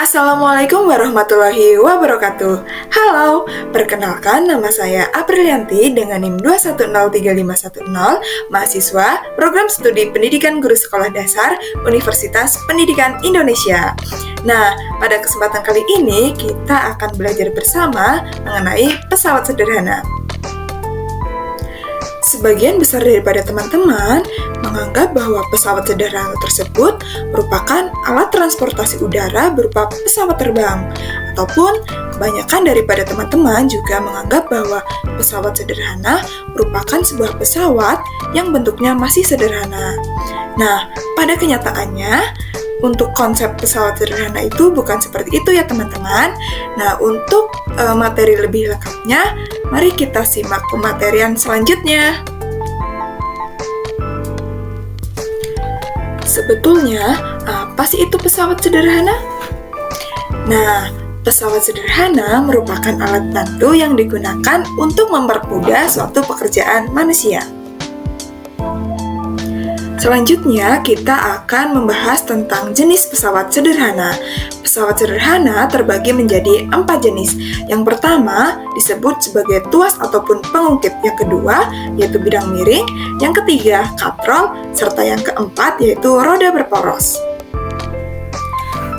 Assalamualaikum warahmatullahi wabarakatuh. Halo, perkenalkan nama saya Aprilianti dengan NIM 2103510, mahasiswa Program Studi Pendidikan Guru Sekolah Dasar Universitas Pendidikan Indonesia. Nah, pada kesempatan kali ini kita akan belajar bersama mengenai pesawat sederhana. Sebagian besar daripada teman-teman menganggap bahwa pesawat sederhana tersebut merupakan alat transportasi udara berupa pesawat terbang, ataupun kebanyakan daripada teman-teman juga menganggap bahwa pesawat sederhana merupakan sebuah pesawat yang bentuknya masih sederhana. Nah, pada kenyataannya, untuk konsep pesawat sederhana itu bukan seperti itu ya teman-teman. Nah, untuk materi lebih lengkapnya, mari kita simak pematerian selanjutnya. Sebetulnya, apa sih itu pesawat sederhana? Nah, pesawat sederhana merupakan alat bantu yang digunakan untuk mempermudah suatu pekerjaan manusia. Selanjutnya, kita akan membahas tentang jenis pesawat sederhana. Pesawat sederhana terbagi menjadi 4 jenis. Yang pertama disebut sebagai tuas ataupun pengungkit. Yang kedua yaitu bidang miring. Yang ketiga katrol. Serta yang keempat yaitu roda berporos.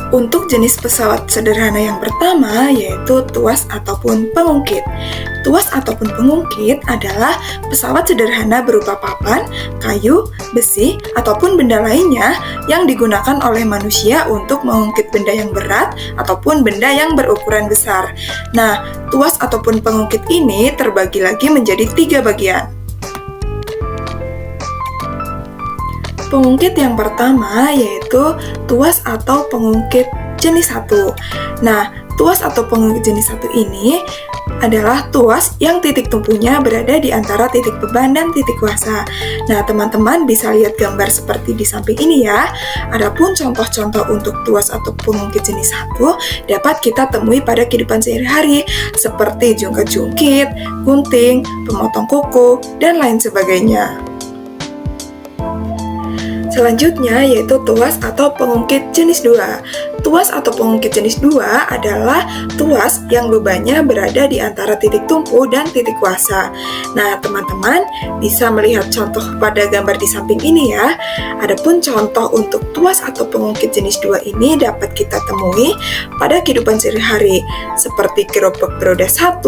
Untuk jenis pesawat sederhana yang pertama yaitu tuas ataupun pengungkit. Tuas ataupun pengungkit adalah pesawat sederhana berupa papan, kayu, besi, ataupun benda lainnya yang digunakan oleh manusia untuk mengungkit benda yang berat ataupun benda yang berukuran besar. Nah, tuas ataupun pengungkit ini terbagi lagi menjadi 3 bagian. Pengungkit yang pertama yaitu tuas atau pengungkit jenis 1. Nah, tuas atau pengungkit jenis 1 ini adalah tuas yang titik tumpunya berada di antara titik beban dan titik kuasa. Nah, teman-teman bisa lihat gambar seperti di samping ini ya. Adapun contoh-contoh untuk tuas atau pengungkit jenis 1 dapat kita temui pada kehidupan sehari-hari seperti jungkat-jungkit, gunting, pemotong kuku, dan lain sebagainya. Selanjutnya yaitu tuas atau pengungkit jenis 2. Tuas atau pengungkit jenis 2 adalah tuas yang bebannya berada di antara titik tumpu dan titik kuasa. Nah, teman-teman bisa melihat contoh pada gambar di samping ini ya. Adapun contoh untuk tuas atau pengungkit jenis 2 ini dapat kita temui pada kehidupan sehari-hari seperti gerobak beroda 1,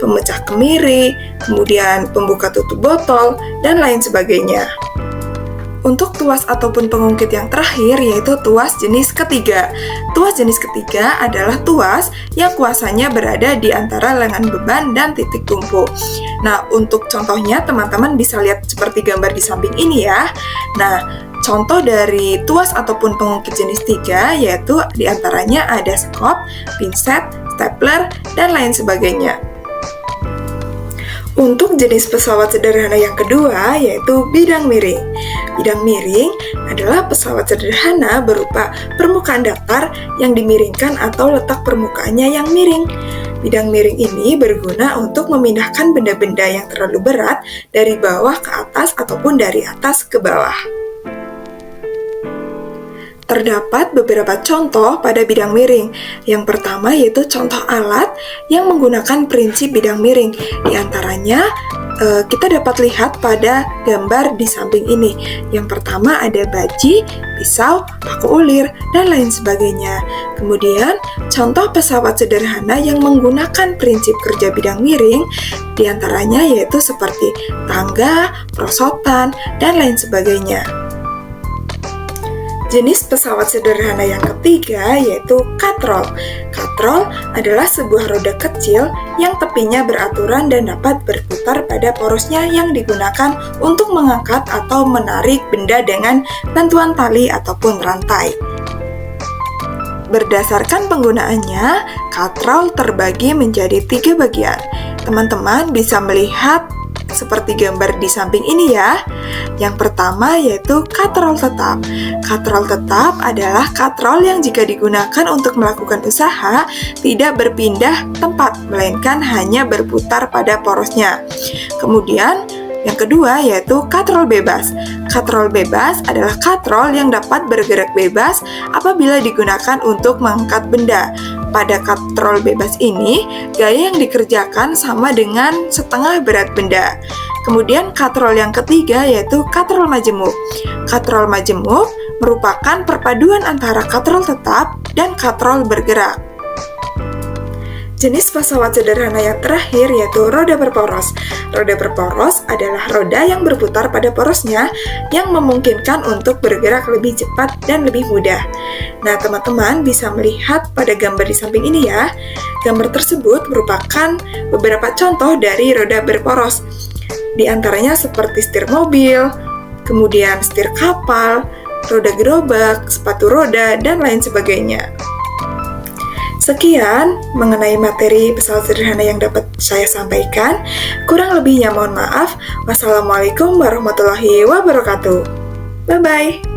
pemecah kemiri, kemudian pembuka tutup botol, dan lain sebagainya. Untuk tuas ataupun pengungkit yang terakhir yaitu tuas jenis ketiga. Tuas jenis ketiga adalah tuas yang kuasanya berada di antara lengan beban dan titik tumpu. Nah, untuk contohnya teman-teman bisa lihat seperti gambar di samping ini ya. Nah, contoh dari tuas ataupun pengungkit jenis 3 yaitu diantaranya ada skop, pinset, stapler, dan lain sebagainya. Untuk jenis pesawat sederhana yang kedua yaitu bidang miring. Bidang miring adalah pesawat sederhana berupa permukaan datar yang dimiringkan atau letak permukaannya yang miring. Bidang miring ini berguna untuk memindahkan benda-benda yang terlalu berat dari bawah ke atas ataupun dari atas ke bawah. Terdapat beberapa contoh pada bidang miring. Yang pertama yaitu contoh alat yang menggunakan prinsip bidang miring. Di antaranya kita dapat lihat pada gambar di samping ini. Yang pertama ada baji, pisau, paku ulir, dan lain sebagainya. Kemudian contoh pesawat sederhana yang menggunakan prinsip kerja bidang miring di antaranya yaitu seperti tangga, perosotan, dan lain sebagainya. Jenis pesawat sederhana yang ketiga yaitu katrol. Katrol adalah sebuah roda kecil yang tepinya beraturan dan dapat berputar pada porosnya yang digunakan untuk mengangkat atau menarik benda dengan bantuan tali ataupun rantai. Berdasarkan penggunaannya, katrol terbagi menjadi 3 bagian. Teman-teman bisa melihat seperti gambar di samping ini ya. Yang pertama yaitu katrol tetap. Katrol tetap adalah katrol yang jika digunakan untuk melakukan usaha tidak berpindah tempat, melainkan hanya berputar pada porosnya. Kemudian Yang kedua yaitu katrol bebas. Katrol bebas adalah katrol yang dapat bergerak bebas apabila digunakan untuk mengangkat benda. Pada katrol bebas ini, gaya yang dikerjakan sama dengan setengah berat benda. Kemudian katrol yang ketiga yaitu katrol majemuk. Katrol majemuk merupakan perpaduan antara katrol tetap dan katrol bergerak. Jenis pesawat sederhana yang terakhir yaitu roda berporos. Roda berporos adalah roda yang berputar pada porosnya yang memungkinkan untuk bergerak lebih cepat dan lebih mudah. Nah, teman-teman bisa melihat pada gambar di samping ini ya. Gambar tersebut merupakan beberapa contoh dari roda berporos. Di antaranya seperti setir mobil, kemudian setir kapal, roda gerobak, sepatu roda, dan lain sebagainya. Sekian mengenai materi pesawat sederhana yang dapat saya sampaikan. Kurang lebihnya mohon maaf. Wassalamualaikum warahmatullahi wabarakatuh. Bye-bye.